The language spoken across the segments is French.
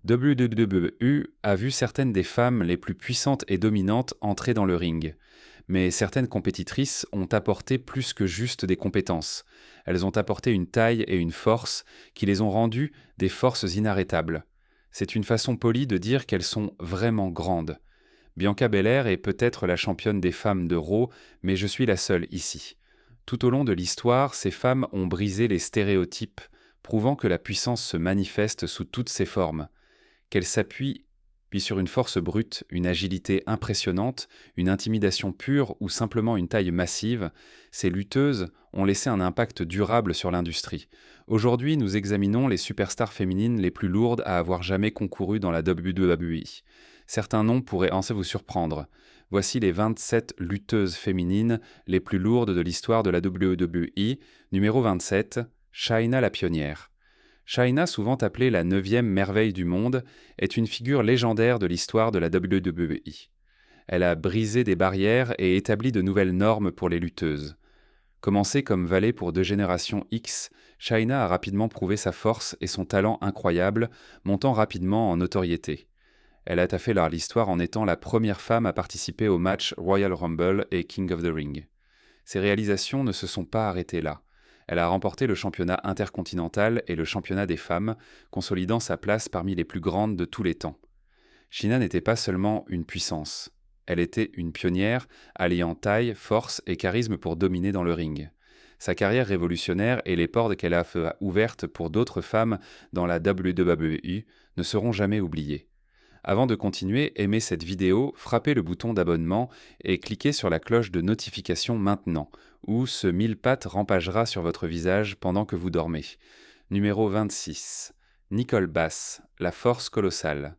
WWE a vu certaines des femmes les plus puissantes et dominantes entrer dans le ring. Mais certaines compétitrices ont apporté plus que juste des compétences. Elles ont apporté une taille et une force qui les ont rendues des forces inarrêtables. C'est une façon polie de dire qu'elles sont vraiment grandes. Bianca Belair est peut-être la championne des femmes de Raw, mais je suis la seule ici. Tout au long de l'histoire, ces femmes ont brisé les stéréotypes, prouvant que la puissance se manifeste sous toutes ses formes, qu'elle s'appuie puis sur une force brute, une agilité impressionnante, une intimidation pure ou simplement une taille massive, ces lutteuses ont laissé un impact durable sur l'industrie. Aujourd'hui, nous examinons les superstars féminines les plus lourdes à avoir jamais concouru dans la WWE. Certains noms pourraient ainsi vous surprendre. Voici les 27 lutteuses féminines les plus lourdes de l'histoire de la WWE. Numéro 27, Shaina la pionnière. Shaina, souvent appelée la 9e merveille du monde, est une figure légendaire de l'histoire de la WWE. Elle a brisé des barrières et établi de nouvelles normes pour les lutteuses. Commencée comme valet pour 2 générations X, Shaina a rapidement prouvé sa force et son talent incroyable, montant rapidement en notoriété. Elle a taffé l'histoire en étant la première femme à participer au match Royal Rumble et King of the Ring. Ses réalisations ne se sont pas arrêtées là. Elle a remporté le championnat intercontinental et le championnat des femmes, consolidant sa place parmi les plus grandes de tous les temps. Shina n'était pas seulement une puissance. Elle était une pionnière, alliant taille, force et charisme pour dominer dans le ring. Sa carrière révolutionnaire et les portes qu'elle a ouvertes pour d'autres femmes dans la WWE ne seront jamais oubliées. Avant de continuer, aimez cette vidéo, frappez le bouton d'abonnement et cliquez sur la cloche de notification maintenant, ou ce mille-pattes rampagera sur votre visage pendant que vous dormez. Numéro 26. Nicole Bass, la force colossale.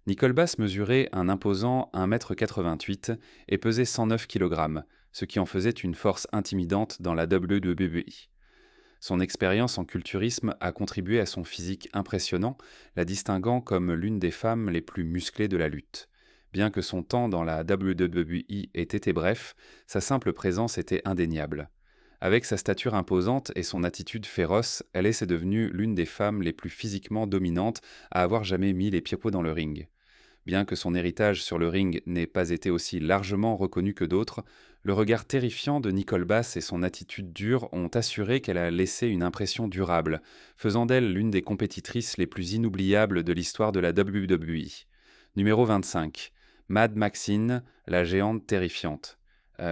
Nicole Bass mesurait un imposant 1,88 m et pesait 109 kg, ce qui en faisait une force intimidante dans la WWE. Son expérience en culturisme a contribué à son physique impressionnant, la distinguant comme l'une des femmes les plus musclées de la lutte. Bien que son temps dans la WWE ait été bref, sa simple présence était indéniable. Avec sa stature imposante et son attitude féroce, elle est devenue l'une des femmes les plus physiquement dominantes à avoir jamais mis les pieds dans le ring. Bien que son héritage sur le ring n'ait pas été aussi largement reconnu que d'autres, le regard terrifiant de Nicole Bass et son attitude dure ont assuré qu'elle a laissé une impression durable, faisant d'elle l'une des compétitrices les plus inoubliables de l'histoire de la WWE. Numéro 25. Mad Maxine, la géante terrifiante.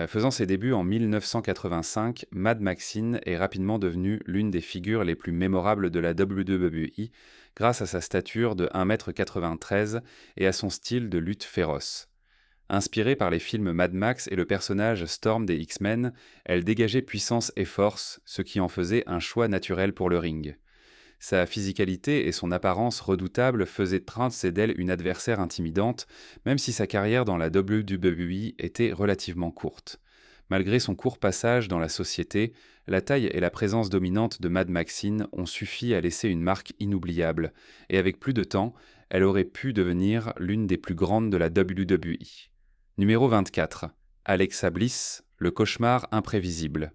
Faisant ses débuts en 1985, Mad Maxine est rapidement devenue l'une des figures les plus mémorables de la WWE grâce à sa stature de 1,93 m et à son style de lutte féroce. Inspirée par les films Mad Max et le personnage Storm des X-Men, elle dégageait puissance et force, ce qui en faisait un choix naturel pour le ring. Sa physicalité et son apparence redoutable faisaient trincer d'elle une adversaire intimidante, même si sa carrière dans la WWE était relativement courte. Malgré son court passage dans la société, la taille et la présence dominante de Mad Maxine ont suffi à laisser une marque inoubliable, et avec plus de temps, elle aurait pu devenir l'une des plus grandes de la WWE. Numéro 24. Alexa Bliss, le cauchemar imprévisible.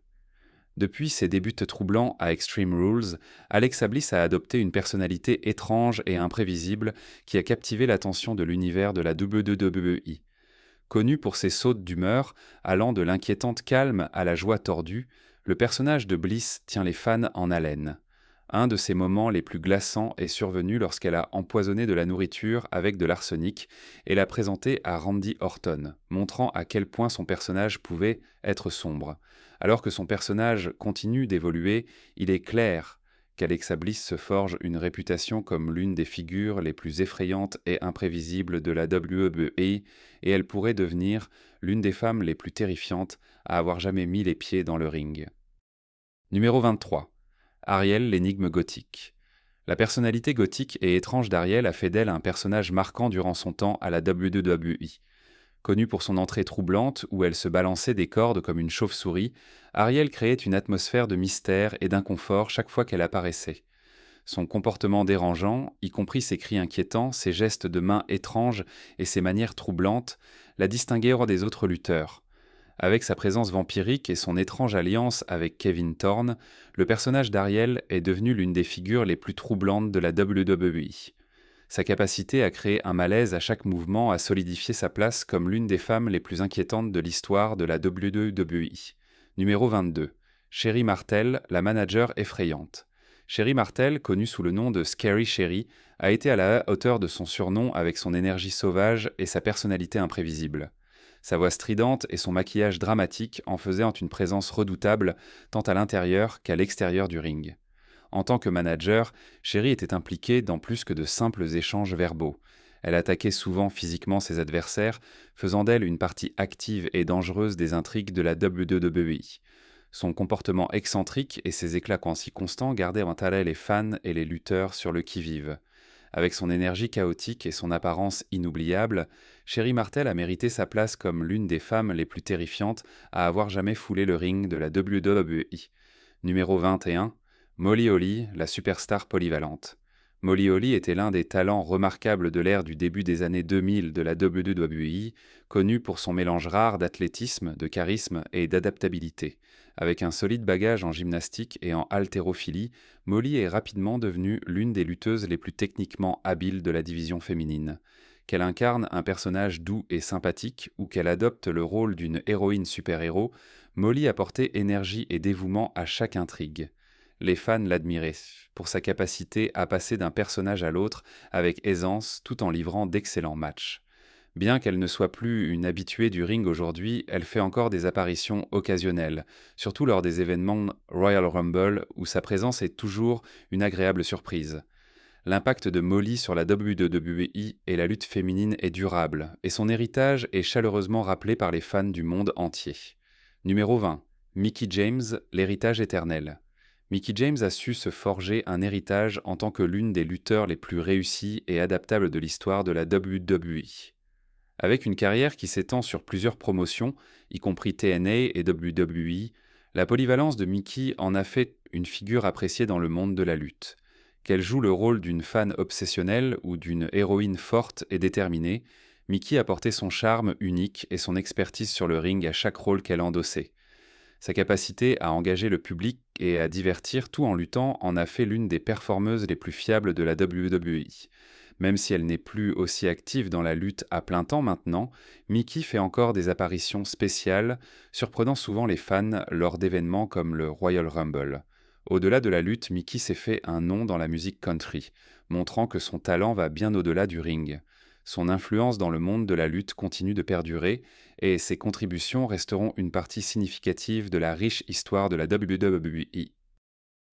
Depuis ses débuts troublants à Extreme Rules, Alexa Bliss a adopté une personnalité étrange et imprévisible qui a captivé l'attention de l'univers de la WWE. Connu pour ses sautes d'humeur, allant de l'inquiétante calme à la joie tordue, le personnage de Bliss tient les fans en haleine. Un de ses moments les plus glaçants est survenu lorsqu'elle a empoisonné de la nourriture avec de l'arsenic et l'a présenté à Randy Orton, montrant à quel point son personnage pouvait être sombre. Alors que son personnage continue d'évoluer, il est clair qu'Alexa Bliss se forge une réputation comme l'une des figures les plus effrayantes et imprévisibles de la WWE, et elle pourrait devenir l'une des femmes les plus terrifiantes à avoir jamais mis les pieds dans le ring. Numéro 23. Ariel, l'énigme gothique. La personnalité gothique et étrange d'Ariel a fait d'elle un personnage marquant durant son temps à la WWE. Connue pour son entrée troublante où elle se balançait des cordes comme une chauve-souris, Ariel créait une atmosphère de mystère et d'inconfort chaque fois qu'elle apparaissait. Son comportement dérangeant, y compris ses cris inquiétants, ses gestes de main étranges et ses manières troublantes, la distinguèrent des autres lutteurs. Avec sa présence vampirique et son étrange alliance avec Kevin Thorne, le personnage d'Ariel est devenu l'une des figures les plus troublantes de la WWE. Sa capacité à créer un malaise à chaque mouvement a solidifié sa place comme l'une des femmes les plus inquiétantes de l'histoire de la WWE. Numéro 22. Sherry Martel, la manager effrayante. Sherry Martel, connue sous le nom de Scary Sherry, a été à la hauteur de son surnom avec son énergie sauvage et sa personnalité imprévisible. Sa voix stridente et son maquillage dramatique en faisaient une présence redoutable tant à l'intérieur qu'à l'extérieur du ring. En tant que manager, Sherry était impliquée dans plus que de simples échanges verbaux. Elle attaquait souvent physiquement ses adversaires, faisant d'elle une partie active et dangereuse des intrigues de la WWE. Son comportement excentrique et ses éclats si constants gardaient en haleine les fans et les lutteurs sur le qui-vive. Avec son énergie chaotique et son apparence inoubliable, Sherry Martel a mérité sa place comme l'une des femmes les plus terrifiantes à avoir jamais foulé le ring de la WWE. Numéro 21. Molly Holly, la superstar polyvalente. Molly Holly était l'un des talents remarquables de l'ère du début des années 2000 de la WWE, connue pour son mélange rare d'athlétisme, de charisme et d'adaptabilité. Avec un solide bagage en gymnastique et en haltérophilie, Molly est rapidement devenue l'une des lutteuses les plus techniquement habiles de la division féminine. Qu'elle incarne un personnage doux et sympathique ou qu'elle adopte le rôle d'une héroïne super-héros, Molly apportait énergie et dévouement à chaque intrigue. Les fans l'admiraient pour sa capacité à passer d'un personnage à l'autre avec aisance tout en livrant d'excellents matchs. Bien qu'elle ne soit plus une habituée du ring aujourd'hui, elle fait encore des apparitions occasionnelles, surtout lors des événements Royal Rumble où sa présence est toujours une agréable surprise. L'impact de Molly sur la WWE et la lutte féminine est durable, et son héritage est chaleureusement rappelé par les fans du monde entier. Numéro 20. Mickie James, l'héritage éternel. Mickie James a su se forger un héritage en tant que l'une des lutteurs les plus réussis et adaptables de l'histoire de la WWE. Avec une carrière qui s'étend sur plusieurs promotions, y compris TNA et WWE, la polyvalence de Mickie en a fait une figure appréciée dans le monde de la lutte. Qu'elle joue le rôle d'une fan obsessionnelle ou d'une héroïne forte et déterminée, Mickie apportait son charme unique et son expertise sur le ring à chaque rôle qu'elle endossait. Sa capacité à engager le public et à divertir tout en luttant en a fait l'une des performeuses les plus fiables de la WWE. Même si elle n'est plus aussi active dans la lutte à plein temps maintenant, Mickie fait encore des apparitions spéciales, surprenant souvent les fans lors d'événements comme le Royal Rumble. Au-delà de la lutte, Mickie s'est fait un nom dans la musique country, montrant que son talent va bien au-delà du ring. Son influence dans le monde de la lutte continue de perdurer et ses contributions resteront une partie significative de la riche histoire de la WWE.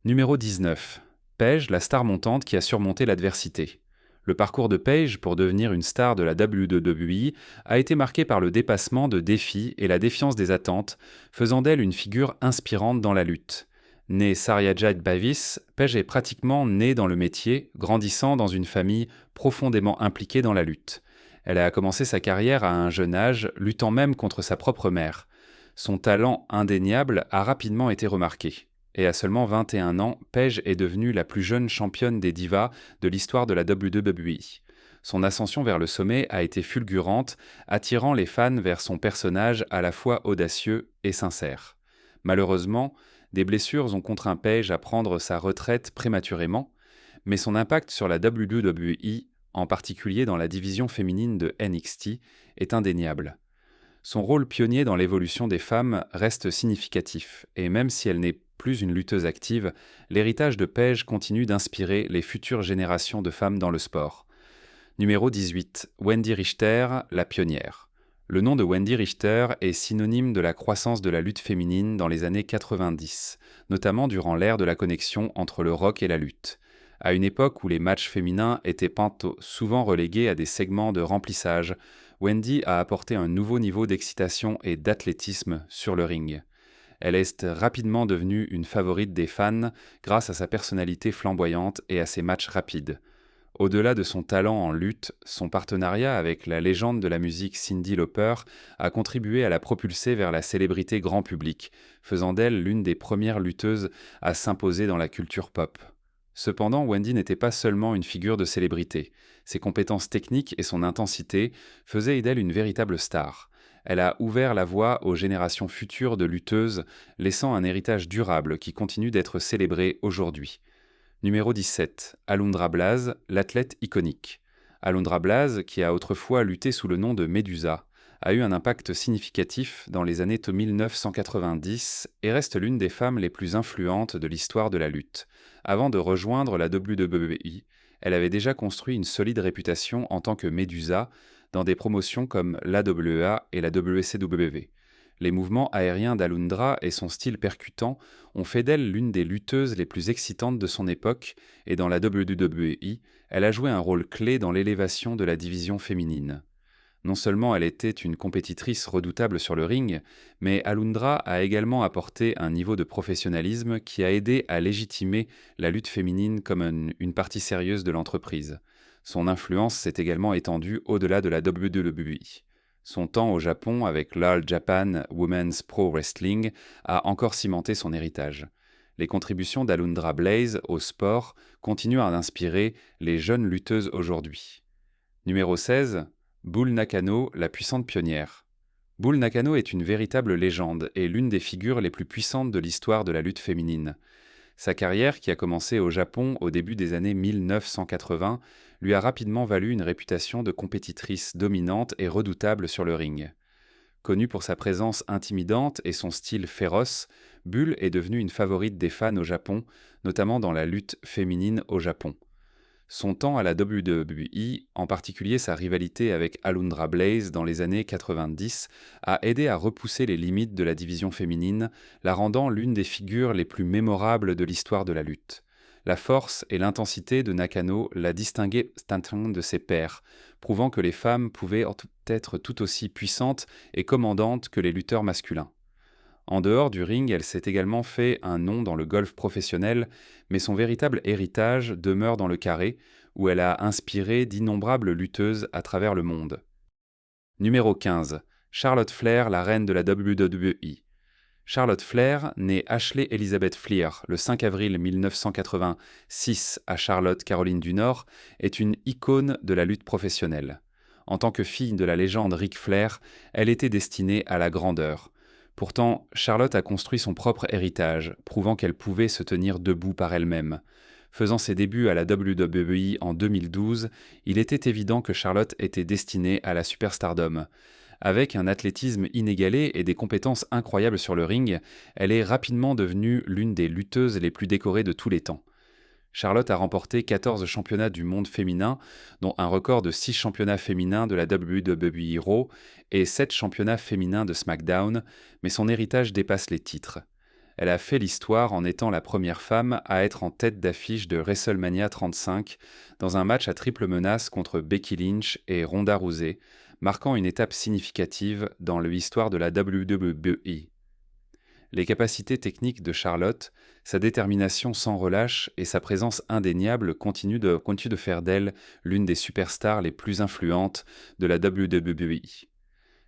Numéro 19. Paige, la star montante qui a surmonté l'adversité. Le parcours de Paige pour devenir une star de la WWE a été marqué par le dépassement de défis et la défiance des attentes, faisant d'elle une figure inspirante dans la lutte. Née Saryajit Bavis, Paige est pratiquement née dans le métier, grandissant dans une famille profondément impliquée dans la lutte. Elle a commencé sa carrière à un jeune âge, luttant même contre sa propre mère. Son talent indéniable a rapidement été remarqué. Et à seulement 21 ans, Paige est devenue la plus jeune championne des divas de l'histoire de la WWE. Son ascension vers le sommet a été fulgurante, attirant les fans vers son personnage à la fois audacieux et sincère. Malheureusement, des blessures ont contraint Paige à prendre sa retraite prématurément, mais son impact sur la WWE, en particulier dans la division féminine de NXT, est indéniable. Son rôle pionnier dans l'évolution des femmes reste significatif, et même si elle n'est plus une lutteuse active, l'héritage de Paige continue d'inspirer les futures générations de femmes dans le sport. Numéro 18. Wendy Richter, la pionnière. Le nom de Wendy Richter est synonyme de la croissance de la lutte féminine dans les années 90, notamment durant l'ère de la connexion entre le rock et la lutte. À une époque où les matchs féminins étaient souvent relégués à des segments de remplissage, Wendy a apporté un nouveau niveau d'excitation et d'athlétisme sur le ring. Elle est rapidement devenue une favorite des fans grâce à sa personnalité flamboyante et à ses matchs rapides. Au-delà de son talent en lutte, son partenariat avec la légende de la musique Cyndi Lauper a contribué à la propulser vers la célébrité grand public, faisant d'elle l'une des premières lutteuses à s'imposer dans la culture pop. Cependant, Wendy n'était pas seulement une figure de célébrité. Ses compétences techniques et son intensité faisaient d'elle une véritable star. Elle a ouvert la voie aux générations futures de lutteuses, laissant un héritage durable qui continue d'être célébré aujourd'hui. Numéro 17. Alundra Blayze, l'athlète iconique. Alundra Blaze, qui a autrefois lutté sous le nom de Medusa, a eu un impact significatif dans les années 1990 et reste l'une des femmes les plus influentes de l'histoire de la lutte. Avant de rejoindre la WWE, elle avait déjà construit une solide réputation en tant que Medusa dans des promotions comme l'AWA et la WCW. Les mouvements aériens d'Alundra et son style percutant ont fait d'elle l'une des lutteuses les plus excitantes de son époque, et dans la WWE, elle a joué un rôle clé dans l'élévation de la division féminine. Non seulement elle était une compétitrice redoutable sur le ring, mais Alundra a également apporté un niveau de professionnalisme qui a aidé à légitimer la lutte féminine comme une partie sérieuse de l'entreprise. Son influence s'est également étendue au-delà de la WWE. Son temps au Japon avec l'All Japan Women's Pro Wrestling a encore cimenté son héritage. Les contributions d'Alundra Blaze au sport continuent à inspirer les jeunes lutteuses aujourd'hui. Numéro 16. Bull Nakano, la puissante pionnière. Bull Nakano est une véritable légende et l'une des figures les plus puissantes de l'histoire de la lutte féminine. Sa carrière, qui a commencé au Japon au début des années 1980, lui a rapidement valu une réputation de compétitrice dominante et redoutable sur le ring. Connue pour sa présence intimidante et son style féroce, Bull est devenue une favorite des fans au Japon, notamment dans la lutte féminine au Japon. Son temps à la WWE, en particulier sa rivalité avec Alundra Blaze dans les années 90, a aidé à repousser les limites de la division féminine, la rendant l'une des figures les plus mémorables de l'histoire de la lutte. La force et l'intensité de Nakano la distinguaient de ses pairs, prouvant que les femmes pouvaient être tout aussi puissantes et commandantes que les lutteurs masculins. En dehors du ring, elle s'est également fait un nom dans le golf professionnel, mais son véritable héritage demeure dans le carré, où elle a inspiré d'innombrables lutteuses à travers le monde. Numéro 15. Charlotte Flair, la reine de la WWE. Charlotte Flair, née Ashley Elizabeth Fleer le 5 avril 1986 à Charlotte, Caroline du Nord, est une icône de la lutte professionnelle. En tant que fille de la légende Ric Flair, elle était destinée à la grandeur. Pourtant, Charlotte a construit son propre héritage, prouvant qu'elle pouvait se tenir debout par elle-même. Faisant ses débuts à la WWE en 2012, il était évident que Charlotte était destinée à la superstardom. Avec un athlétisme inégalé et des compétences incroyables sur le ring, elle est rapidement devenue l'une des lutteuses les plus décorées de tous les temps. Charlotte a remporté 14 championnats du monde féminin, dont un record de 6 championnats féminins de la WWE Raw et 7 championnats féminins de SmackDown, mais son héritage dépasse les titres. Elle a fait l'histoire en étant la première femme à être en tête d'affiche de WrestleMania 35 dans un match à triple menace contre Becky Lynch et Ronda Rousey, marquant une étape significative dans l'histoire de la WWE. Les capacités techniques de Charlotte, sa détermination sans relâche et sa présence indéniable continuent de faire d'elle l'une des superstars les plus influentes de la WWE.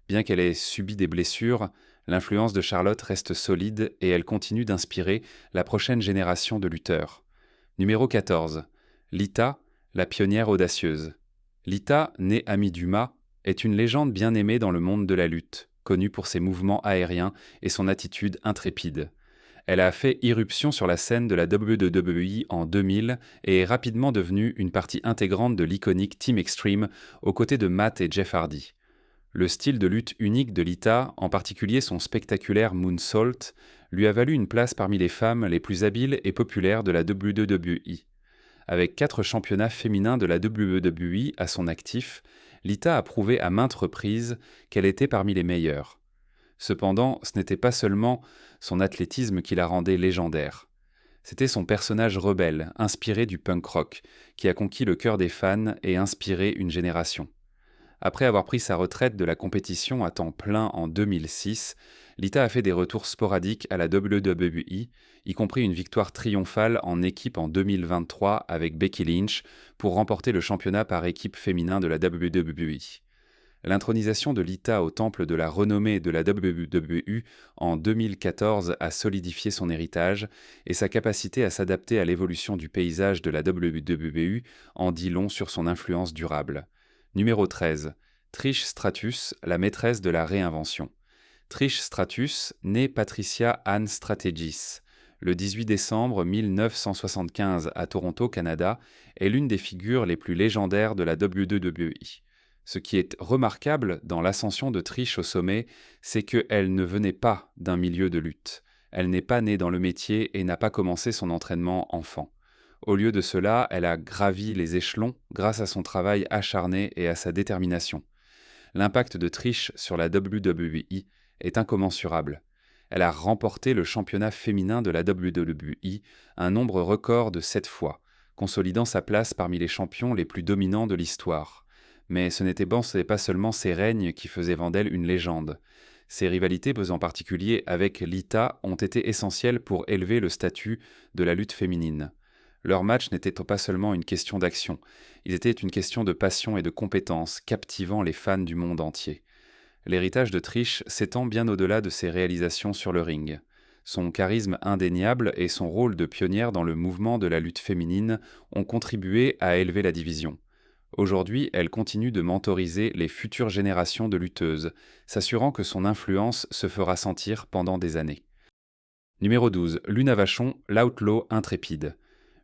Bien qu'elle ait subi des blessures, l'influence de Charlotte reste solide et elle continue d'inspirer la prochaine génération de lutteurs. Numéro 14. Lita, la pionnière audacieuse. Lita, née Ami Dumas, est une légende bien aimée dans le monde de la lutte, connue pour ses mouvements aériens et son attitude intrépide. Elle a fait irruption sur la scène de la WWE en 2000 et est rapidement devenue une partie intégrante de l'iconique Team Extreme aux côtés de Matt et Jeff Hardy. Le style de lutte unique de Lita, en particulier son spectaculaire moonsault, lui a valu une place parmi les femmes les plus habiles et populaires de la WWE. Avec 4 championnats féminins de la WWE à son actif, Lita a prouvé à maintes reprises qu'elle était parmi les meilleures. Cependant, ce n'était pas seulement son athlétisme qui la rendait légendaire. C'était son personnage rebelle, inspiré du punk rock, qui a conquis le cœur des fans et inspiré une génération. Après avoir pris sa retraite de la compétition à temps plein en 2006, Lita a fait des retours sporadiques à la WWE, y compris une victoire triomphale en équipe en 2023 avec Becky Lynch pour remporter le championnat par équipe féminin de la WWE. L'intronisation de Lita au temple de la renommée de la WWE en 2014 a solidifié son héritage et sa capacité à s'adapter à l'évolution du paysage de la WWE en dit long sur son influence durable. Numéro 13. Trish Stratus, la maîtresse de la réinvention. Trish Stratus, née Patricia Ann Strategis, le 18 décembre 1975 à Toronto, Canada, est l'une des figures les plus légendaires de la WWE. Ce qui est remarquable dans l'ascension de Trish au sommet, c'est qu'elle ne venait pas d'un milieu de lutte. Elle n'est pas née dans le métier et n'a pas commencé son entraînement enfant. Au lieu de cela, elle a gravi les échelons grâce à son travail acharné et à sa détermination. L'impact de Trish sur la WWE est incommensurable. Elle a remporté le championnat féminin de la WWE un nombre record de 7 fois, consolidant sa place parmi les champions les plus dominants de l'histoire. Mais ce n'était pas seulement ses règnes qui faisaient d'elle une légende. Ses rivalités, en particulier avec Lita, ont été essentielles pour élever le statut de la lutte féminine. Leurs matchs n'étaient pas seulement une question d'action, ils étaient une question de passion et de compétence, captivant les fans du monde entier. L'héritage de Trish s'étend bien au-delà de ses réalisations sur le ring. Son charisme indéniable et son rôle de pionnière dans le mouvement de la lutte féminine ont contribué à élever la division. Aujourd'hui, elle continue de mentoriser les futures générations de lutteuses, s'assurant que son influence se fera sentir pendant des années. Numéro 12. Luna Vachon, l'outlaw intrépide.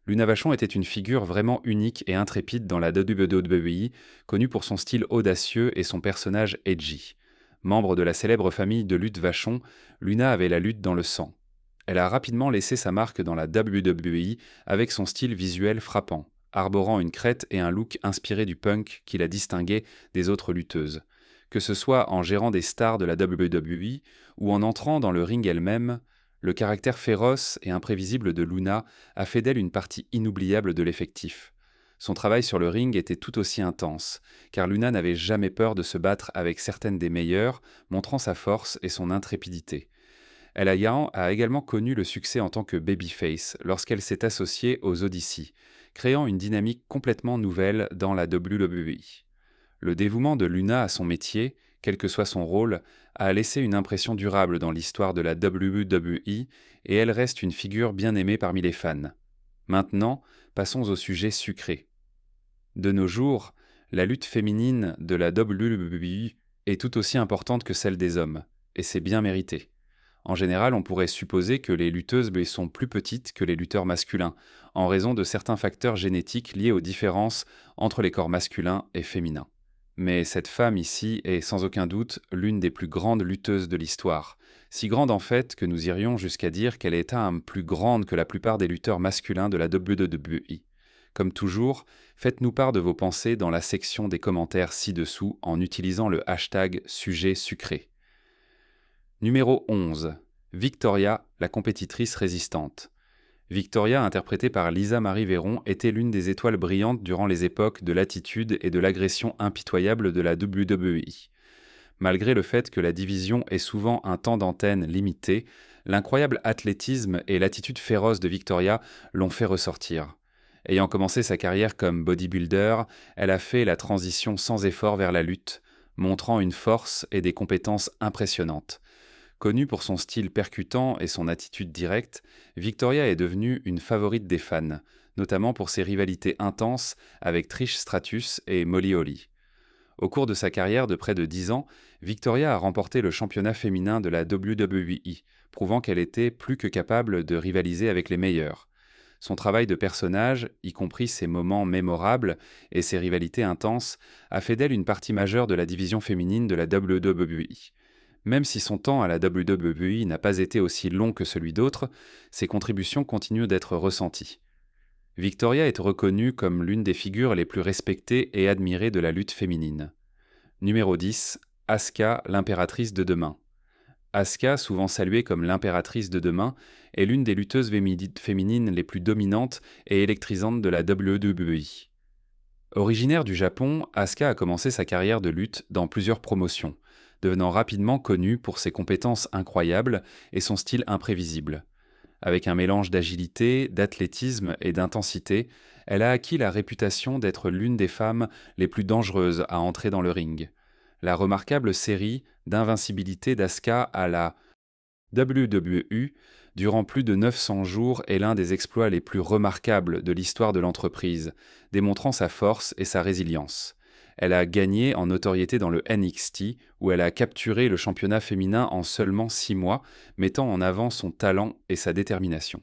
Luna Vachon était une figure vraiment unique et intrépide dans la WWE, connue pour son style audacieux et son personnage edgy. Membre de la célèbre famille de lutte Vachon, Luna avait la lutte dans le sang. Elle a rapidement laissé sa marque dans la WWE avec son style visuel frappant, arborant une crête et un look inspiré du punk qui la distinguait des autres lutteuses. Que ce soit en gérant des stars de la WWE ou en entrant dans le ring elle-même, le caractère féroce et imprévisible de Luna a fait d'elle une partie inoubliable de l'effectif. Son travail sur le ring était tout aussi intense, car Luna n'avait jamais peur de se battre avec certaines des meilleures, montrant sa force et son intrépidité. Elle a également connu le succès en tant que babyface lorsqu'elle s'est associée aux Odyssey, créant une dynamique complètement nouvelle dans la WWE. Le dévouement de Luna à son métier, quel que soit son rôle, a laissé une impression durable dans l'histoire de la WWE et elle reste une figure bien aimée parmi les fans. Maintenant, passons au sujet sucré. De nos jours, la lutte féminine de la WWE est tout aussi importante que celle des hommes, et c'est bien mérité. En général, on pourrait supposer que les lutteuses sont plus petites que les lutteurs masculins, en raison de certains facteurs génétiques liés aux différences entre les corps masculins et féminins. Mais cette femme ici est sans aucun doute l'une des plus grandes lutteuses de l'histoire, si grande en fait que nous irions jusqu'à dire qu'elle est plus grande que la plupart des lutteurs masculins de la WWE. Comme toujours, faites-nous part de vos pensées dans la section des commentaires ci-dessous en utilisant le hashtag sujet sucré. Numéro 11. Victoria, la compétitrice résistante. Victoria, interprétée par Lisa Marie Véron, était l'une des étoiles brillantes durant les époques de l'attitude et de l'agression impitoyable de la WWE. Malgré le fait que la division ait souvent un temps d'antenne limité, l'incroyable athlétisme et l'attitude féroce de Victoria l'ont fait ressortir. Ayant commencé sa carrière comme bodybuilder, elle a fait la transition sans effort vers la lutte, montrant une force et des compétences impressionnantes. Connue pour son style percutant et son attitude directe, Victoria est devenue une favorite des fans, notamment pour ses rivalités intenses avec Trish Stratus et Molly Holly. Au cours de sa carrière de près de 10 ans, Victoria a remporté le championnat féminin de la WWE, prouvant qu'elle était plus que capable de rivaliser avec les meilleurs. Son travail de personnage, y compris ses moments mémorables et ses rivalités intenses, a fait d'elle une partie majeure de la division féminine de la WWE. Même si son temps à la WWE n'a pas été aussi long que celui d'autres, ses contributions continuent d'être ressenties. Victoria est reconnue comme l'une des figures les plus respectées et admirées de la lutte féminine. Numéro 10. Asuka, l'impératrice de demain. Asuka, souvent saluée comme l'impératrice de demain, est l'une des lutteuses féminines les plus dominantes et électrisantes de la WWE. Originaire du Japon, Asuka a commencé sa carrière de lutte dans plusieurs promotions, devenant rapidement connue pour ses compétences incroyables et son style imprévisible. Avec un mélange d'agilité, d'athlétisme et d'intensité, elle a acquis la réputation d'être l'une des femmes les plus dangereuses à entrer dans le ring. La remarquable série d'invincibilité d'Asuka à la WWE durant plus de 900 jours est l'un des exploits les plus remarquables de l'histoire de l'entreprise, démontrant sa force et sa résilience. Elle a gagné en notoriété dans le NXT, où elle a capturé le championnat féminin en seulement 6 mois, mettant en avant son talent et sa détermination.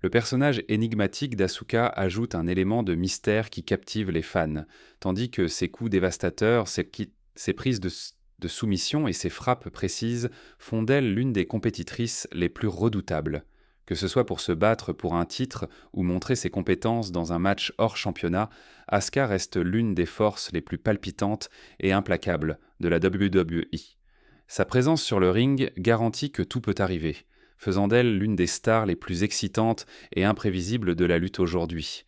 Le personnage énigmatique d'Asuka ajoute un élément de mystère qui captive les fans, tandis que ses coups dévastateurs, ses prises de soumission et ses frappes précises font d'elle l'une des compétitrices les plus redoutables. Que ce soit pour se battre pour un titre ou montrer ses compétences dans un match hors championnat, Asuka reste l'une des forces les plus palpitantes et implacables de la WWE. Sa présence sur le ring garantit que tout peut arriver, faisant d'elle l'une des stars les plus excitantes et imprévisibles de la lutte aujourd'hui.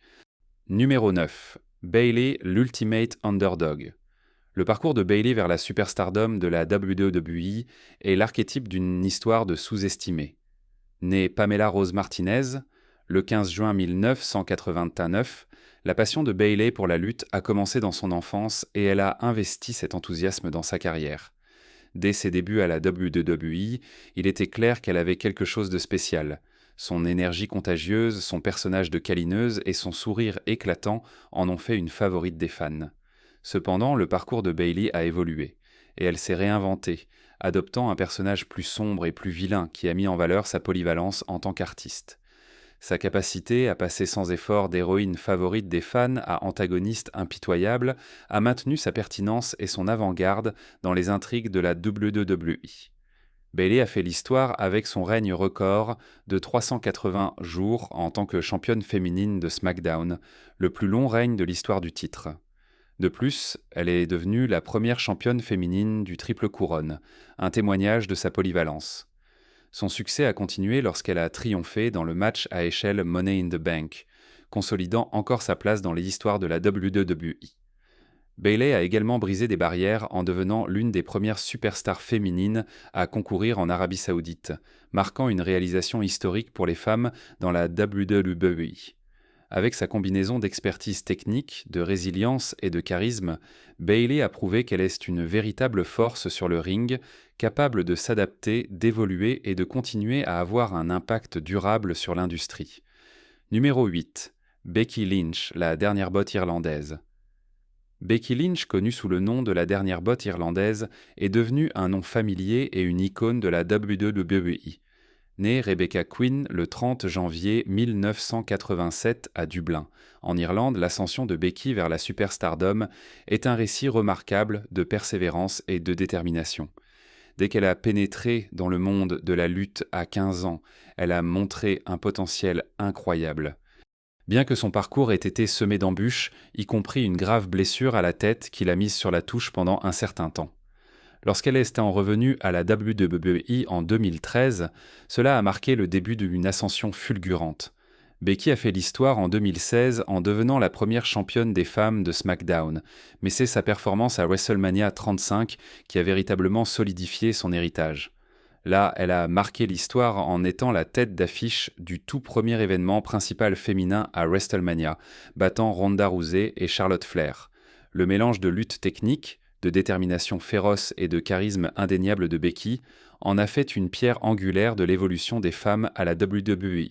Numéro 9. Bayley, l'Ultimate Underdog. Le parcours de Bayley vers la superstardom de la WWE est l'archétype d'une histoire de sous-estimé. Née Pamela Rose Martinez, le 15 juin 1989, la passion de Bayley pour la lutte a commencé dans son enfance et elle a investi cet enthousiasme dans sa carrière. Dès ses débuts à la WWE, il était clair qu'elle avait quelque chose de spécial. Son énergie contagieuse, son personnage de câlineuse et son sourire éclatant en ont fait une favorite des fans. Cependant, le parcours de Bayley a évolué, et elle s'est réinventée, adoptant un personnage plus sombre et plus vilain qui a mis en valeur sa polyvalence en tant qu'artiste. Sa capacité à passer sans effort d'héroïne favorite des fans à antagoniste impitoyable a maintenu sa pertinence et son avant-garde dans les intrigues de la WWE. Bayley a fait l'histoire avec son règne record de 380 jours en tant que championne féminine de SmackDown, le plus long règne de l'histoire du titre. De plus, elle est devenue la première championne féminine du triple couronne, un témoignage de sa polyvalence. Son succès a continué lorsqu'elle a triomphé dans le match à échelle Money in the Bank, consolidant encore sa place dans les histoires de la WWE. Bayley a également brisé des barrières en devenant l'une des premières superstars féminines à concourir en Arabie Saoudite, marquant une réalisation historique pour les femmes dans la WWE. Avec sa combinaison d'expertise technique, de résilience et de charisme, Bayley a prouvé qu'elle est une véritable force sur le ring, capable de s'adapter, d'évoluer et de continuer à avoir un impact durable sur l'industrie. Numéro 8. Becky Lynch, la dernière botte irlandaise. Becky Lynch, connue sous le nom de la dernière botte irlandaise, est devenue un nom familier et une icône de la WWE. Née Rebecca Quinn le 30 janvier 1987 à Dublin, en Irlande, l'ascension de Becky vers la superstardom est un récit remarquable de persévérance et de détermination. Dès qu'elle a pénétré dans le monde de la lutte à 15 ans, elle a montré un potentiel incroyable. Bien que son parcours ait été semé d'embûches, y compris une grave blessure à la tête qui l'a mise sur la touche pendant un certain temps. Lorsqu'elle est en revenue à la WWE en 2013, cela a marqué le début d'une ascension fulgurante. Becky a fait l'histoire en 2016 en devenant la première championne des femmes de SmackDown, mais c'est sa performance à WrestleMania 35 qui a véritablement solidifié son héritage. Là, elle a marqué l'histoire en étant la tête d'affiche du tout premier événement principal féminin à WrestleMania, battant Ronda Rousey et Charlotte Flair. Le mélange de lutte technique, de détermination féroce et de charisme indéniable de Becky, en a fait une pierre angulaire de l'évolution des femmes à la WWE.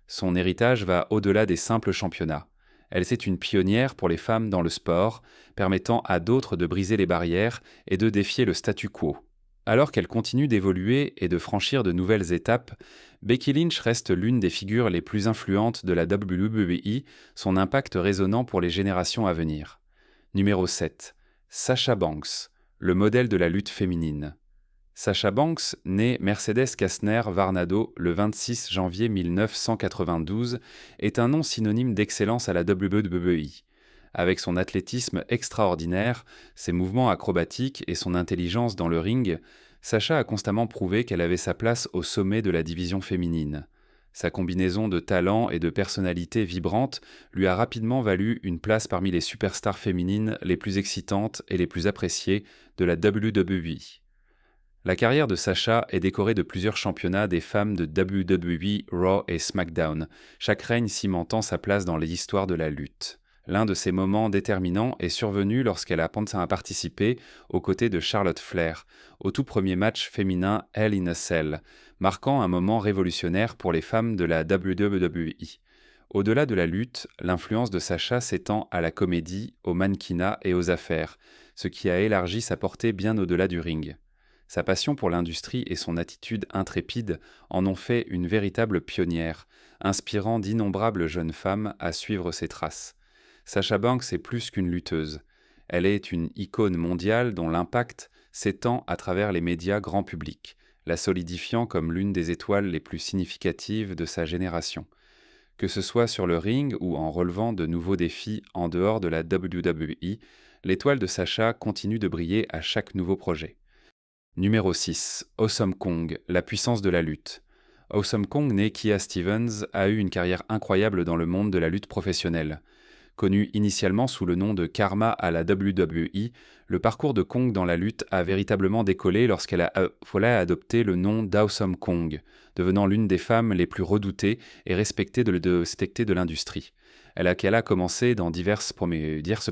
Son héritage va au-delà des simples championnats. Elle est une pionnière pour les femmes dans le sport, permettant à d'autres de briser les barrières et de défier le statu quo. Alors qu'elle continue d'évoluer et de franchir de nouvelles étapes, Becky Lynch reste l'une des figures les plus influentes de la WWE, son impact résonnant pour les générations à venir. Numéro 7. Sasha Banks, le modèle de la lutte féminine. Sasha Banks, née Mercedes Kastner Varnado le 26 janvier 1992, est un nom synonyme d'excellence à la WWE. Avec son athlétisme extraordinaire, ses mouvements acrobatiques et son intelligence dans le ring, Sasha a constamment prouvé qu'elle avait sa place au sommet de la division féminine. Sa combinaison de talent et de personnalité vibrante lui a rapidement valu une place parmi les superstars féminines les plus excitantes et les plus appréciées de la WWE. La carrière de Sasha est décorée de plusieurs championnats des femmes de WWE, Raw et SmackDown, chaque règne cimentant sa place dans les histoires de la lutte. L'un de ces moments déterminants est survenu lorsqu'elle a participé, aux côtés de Charlotte Flair, au tout premier match féminin Hell in a Cell, marquant un moment révolutionnaire pour les femmes de la WWE. Au-delà de la lutte, l'influence de Sasha s'étend à la comédie, au mannequinat et aux affaires, ce qui a élargi sa portée bien au-delà du ring. Sa passion pour l'industrie et son attitude intrépide en ont fait une véritable pionnière, inspirant d'innombrables jeunes femmes à suivre ses traces. Sasha Banks est plus qu'une lutteuse. Elle est une icône mondiale dont l'impact s'étend à travers les médias grand public, la solidifiant comme l'une des étoiles les plus significatives de sa génération. Que ce soit sur le ring ou en relevant de nouveaux défis en dehors de la WWE, l'étoile de Sasha continue de briller à chaque nouveau projet. Numéro 6. Awesome Kong, la puissance de la lutte. Awesome Kong, né Kia Stevens, a eu une carrière incroyable dans le monde de la lutte professionnelle. Connu initialement sous le nom de Karma à la WWE, le parcours de Kong dans la lutte a véritablement décollé lorsqu'elle a adopté le nom d'Awesome Kong, devenant l'une des femmes les plus redoutées et respectées de l'industrie. Elle a commencé dans diverses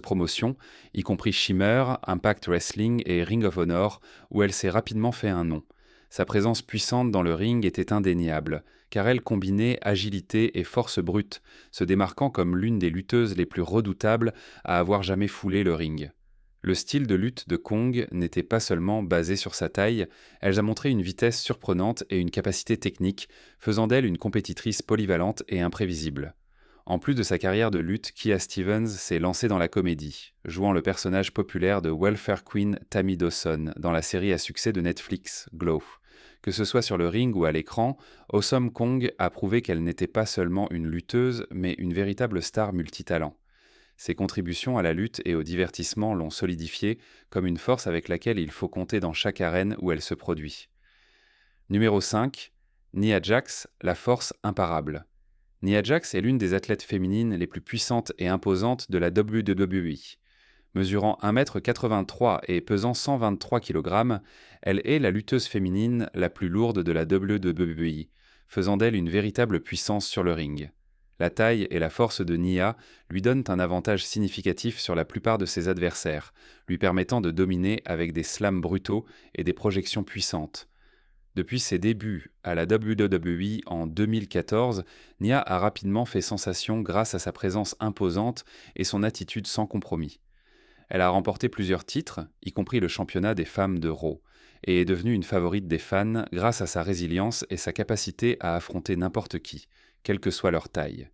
promotions, y compris Shimmer, Impact Wrestling et Ring of Honor, où elle s'est rapidement fait un nom. Sa présence puissante dans le ring était indéniable, car elle combinait agilité et force brute, se démarquant comme l'une des lutteuses les plus redoutables à avoir jamais foulé le ring. Le style de lutte de Kong n'était pas seulement basé sur sa taille, elle a montré une vitesse surprenante et une capacité technique, faisant d'elle une compétitrice polyvalente et imprévisible. En plus de sa carrière de lutte, Kia Stevens s'est lancée dans la comédie, jouant le personnage populaire de Welfare Queen Tammy Dawson dans la série à succès de Netflix, Glow. Que ce soit sur le ring ou à l'écran, Awesome Kong a prouvé qu'elle n'était pas seulement une lutteuse, mais une véritable star multitalent. Ses contributions à la lutte et au divertissement l'ont solidifiée comme une force avec laquelle il faut compter dans chaque arène où elle se produit. Numéro 5. Nia Jax, la force imparable. Nia Jax est l'une des athlètes féminines les plus puissantes et imposantes de la WWE. Mesurant 1,83 m et pesant 123 kg, elle est la lutteuse féminine la plus lourde de la WWE, faisant d'elle une véritable puissance sur le ring. La taille et la force de Nia lui donnent un avantage significatif sur la plupart de ses adversaires, lui permettant de dominer avec des slams brutaux et des projections puissantes. Depuis ses débuts à la WWE en 2014, Nia a rapidement fait sensation grâce à sa présence imposante et son attitude sans compromis. Elle a remporté plusieurs titres, y compris le championnat des femmes de Raw, et est devenue une favorite des fans grâce à sa résilience et sa capacité à affronter n'importe qui, quelle que soit leur taille.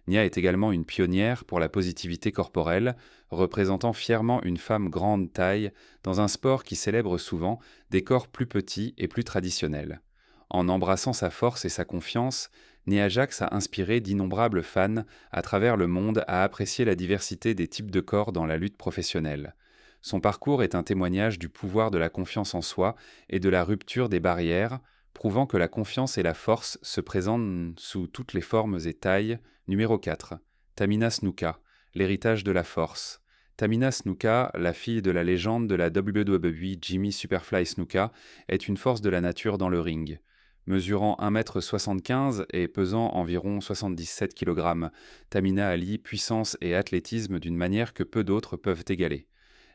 Nia est également une pionnière pour la positivité corporelle, représentant fièrement une femme grande taille dans un sport qui célèbre souvent des corps plus petits et plus traditionnels. En embrassant sa force et sa confiance, Nia Jax a inspiré d'innombrables fans à travers le monde à apprécier la diversité des types de corps dans la lutte professionnelle. Son parcours est un témoignage du pouvoir de la confiance en soi et de la rupture des barrières, prouvant que la confiance et la force se présentent sous toutes les formes et tailles. Numéro 4. Tamina Snuka, l'héritage de la force. Tamina Snuka, la fille de la légende de la WWE Jimmy Superfly Snuka, est une force de la nature dans le ring. Mesurant 1,75 m et pesant environ 77 kg, Tamina allie puissance et athlétisme d'une manière que peu d'autres peuvent égaler.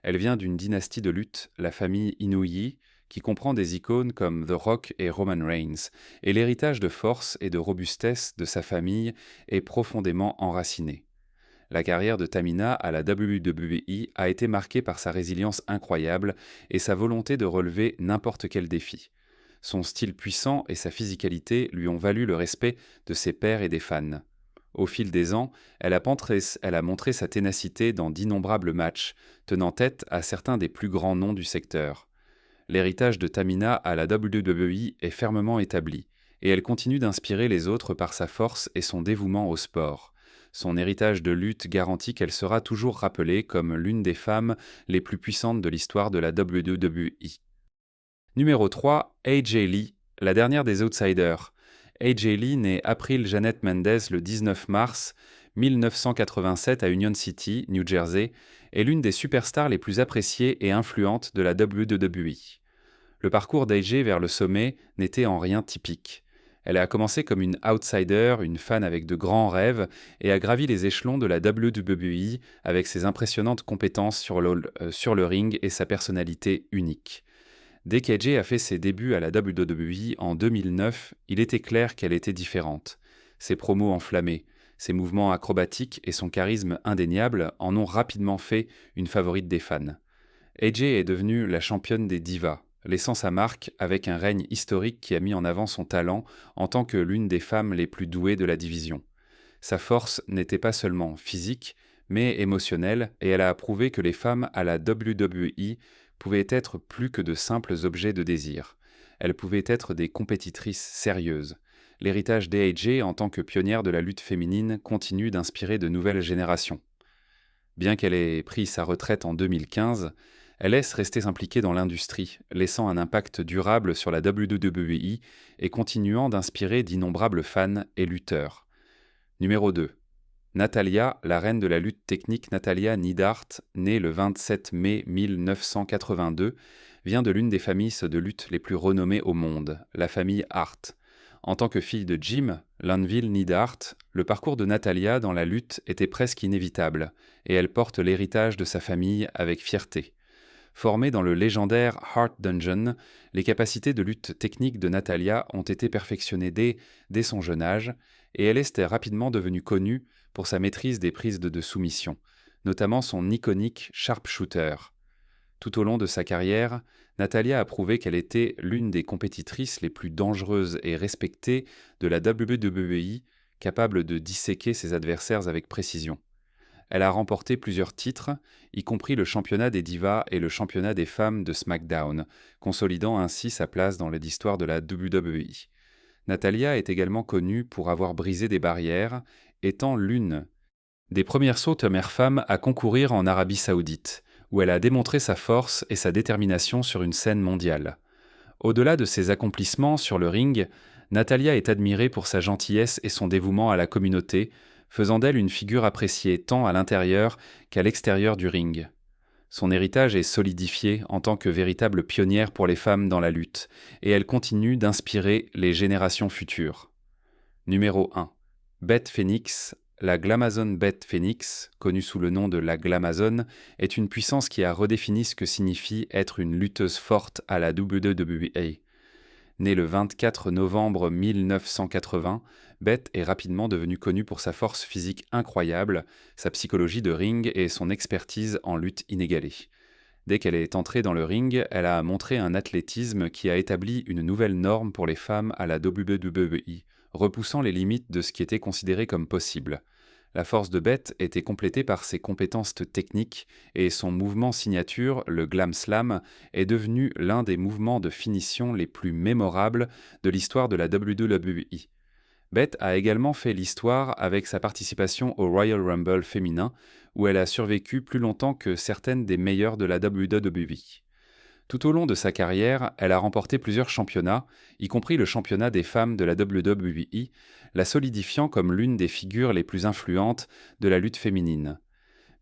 Elle vient d'une dynastie de lutte, la famille Inoue, qui comprend des icônes comme The Rock et Roman Reigns, et l'héritage de force et de robustesse de sa famille est profondément enraciné. La carrière de Tamina à la WWE a été marquée par sa résilience incroyable et sa volonté de relever n'importe quel défi. Son style puissant et sa physicalité lui ont valu le respect de ses pairs et des fans. Au fil des ans, elle a montré sa ténacité dans d'innombrables matchs, tenant tête à certains des plus grands noms du secteur. L'héritage de Tamina à la WWE est fermement établi, et elle continue d'inspirer les autres par sa force et son dévouement au sport. Son héritage de lutte garantit qu'elle sera toujours rappelée comme l'une des femmes les plus puissantes de l'histoire de la WWE. Numéro 3. AJ Lee, la dernière des Outsiders. AJ Lee naît April Janet Mendez le 19 mars 1987 à Union City, New Jersey, est l'une des superstars les plus appréciées et influentes de la WWE. Le parcours d'AJ vers le sommet n'était en rien typique. Elle a commencé comme une outsider, une fan avec de grands rêves, et a gravi les échelons de la WWE avec ses impressionnantes compétences sur le ring et sa personnalité unique. Dès qu'AJ a fait ses débuts à la WWE en 2009, il était clair qu'elle était différente. Ses promos enflammées, Ses mouvements acrobatiques et son charisme indéniable en ont rapidement fait une favorite des fans. AJ est devenue la championne des divas, laissant sa marque avec un règne historique qui a mis en avant son talent en tant que l'une des femmes les plus douées de la division. Sa force n'était pas seulement physique, mais émotionnelle, et elle a prouvé que les femmes à la WWE pouvaient être plus que de simples objets de désir. Elles pouvaient être des compétitrices sérieuses. L'héritage d'AJ en tant que pionnière de la lutte féminine continue d'inspirer de nouvelles générations. Bien qu'elle ait pris sa retraite en 2015, elle laisse rester impliquée dans l'industrie, laissant un impact durable sur la WWE et continuant d'inspirer d'innombrables fans et lutteurs. Numéro 2. Natalya, la reine de la lutte technique Natalya Neidhart, née le 27 mai 1982, vient de l'une des familles de lutte les plus renommées au monde, la famille Hart. En tant que fille de Jim Lanville Neidhart, le parcours de Natalya dans la lutte était presque inévitable, et elle porte l'héritage de sa famille avec fierté. Formée dans le légendaire Hart Dungeon, les capacités de lutte technique de Natalya ont été perfectionnées dès son jeune âge, et elle est rapidement devenue connue pour sa maîtrise des prises de soumission, notamment son iconique sharpshooter. Tout au long de sa carrière, Natalya a prouvé qu'elle était l'une des compétitrices les plus dangereuses et respectées de la WWE, capable de disséquer ses adversaires avec précision. Elle a remporté plusieurs titres, y compris le championnat des divas et le championnat des femmes de SmackDown, consolidant ainsi sa place dans l'histoire de la WWE. Natalya est également connue pour avoir brisé des barrières, étant l'une des premières sauteurs femmes à concourir en Arabie Saoudite, où elle a démontré sa force et sa détermination sur une scène mondiale. Au-delà de ses accomplissements sur le ring, Natalya est admirée pour sa gentillesse et son dévouement à la communauté, faisant d'elle une figure appréciée tant à l'intérieur qu'à l'extérieur du ring. Son héritage est solidifié en tant que véritable pionnière pour les femmes dans la lutte, et elle continue d'inspirer les générations futures. Numéro 1. Beth Phoenix. La Glamazon Beth Phoenix, connue sous le nom de la Glamazon, est une puissance qui a redéfini ce que signifie être une lutteuse forte à la WWE. Née le 24 novembre 1980, Beth est rapidement devenue connue pour sa force physique incroyable, sa psychologie de ring et son expertise en lutte inégalée. Dès qu'elle est entrée dans le ring, elle a montré un athlétisme qui a établi une nouvelle norme pour les femmes à la WWE, repoussant les limites de ce qui était considéré comme possible. La force de Beth était complétée par ses compétences techniques et son mouvement signature, le Glam Slam, est devenu l'un des mouvements de finition les plus mémorables de l'histoire de la WWE. Beth a également fait l'histoire avec sa participation au Royal Rumble féminin, où elle a survécu plus longtemps que certaines des meilleures de la WWE. Tout au long de sa carrière, elle a remporté plusieurs championnats, y compris le championnat des femmes de la WWE, la solidifiant comme l'une des figures les plus influentes de la lutte féminine.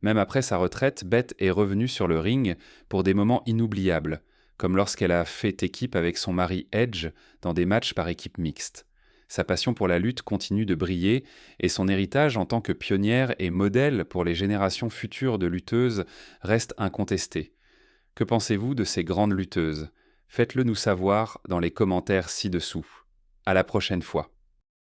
Même après sa retraite, Beth est revenue sur le ring pour des moments inoubliables, comme lorsqu'elle a fait équipe avec son mari Edge dans des matchs par équipe mixte. Sa passion pour la lutte continue de briller et son héritage en tant que pionnière et modèle pour les générations futures de lutteuses reste incontesté. Que pensez-vous de ces grandes lutteuses ? Faites-le nous savoir dans les commentaires ci-dessous. À la prochaine fois.